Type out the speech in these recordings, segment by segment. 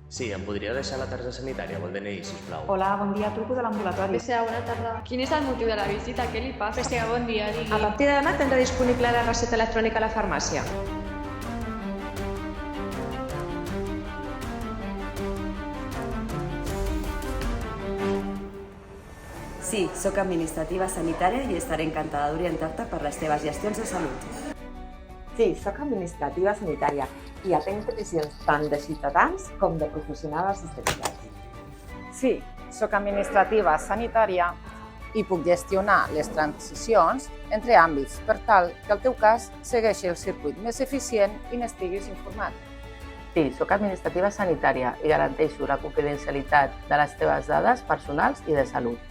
Sí, em podria deixar la targeta sanitària amb el DNI, sisplau. Hola, bon dia, truco de l'ambulatori. PSA, bona tarda. Quin és el motiu de la visita? Què li passa? PSA, bon dia, digui. A partir de demà tindrà disponible la recepta electrònica a la farmàcia. Sí, sóc administrativa sanitària i estaré encantada d'orientar-te per les teves gestions de salut. Sí, sóc administrativa sanitària i atenc peticions tant de ciutadans com de professionals assistencials. Sí, sóc administrativa sanitària i puc gestionar les transicions entre àmbits per tal que el teu cas segueixi el circuit més eficient i n'estiguis informat. Sí, sóc administrativa sanitària i garanteixo la confidencialitat de les teves dades personals i de salut.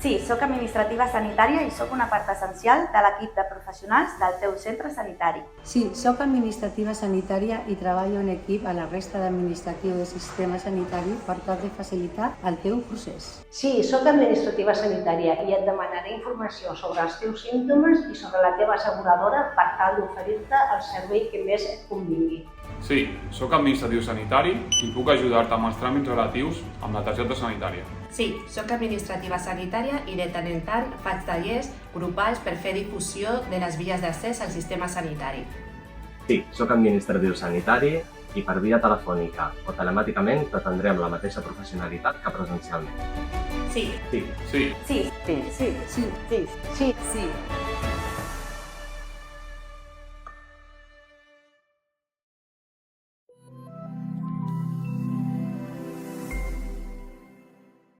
Sí, sóc administrativa sanitària i sóc una part essencial de l'equip de professionals del teu centre sanitari. Sí, sóc administrativa sanitària i treballo en equip a la resta d'administratiu del sistema sanitari per tal de facilitar el teu procés. Sí, sóc administrativa sanitària i et demanaré informació sobre els teus símptomes i sobre la teva asseguradora per tal d'oferir-te el servei que més et convingui. Sí, sóc administratiu sanitari i puc ajudar-te amb els tràmits relatius amb la targeta sanitària. Sí, sóc administrativa sanitària i de tant en tant faig tallers grupals per fer difusió de les vies d'accés al sistema sanitari. Sí, sóc administratiu sanitari i per via telefònica o telemàticament t'atendré amb la mateixa professionalitat que presencialment. Sí. Sí. Sí. Sí. Sí. Sí. Sí. Sí. Sí.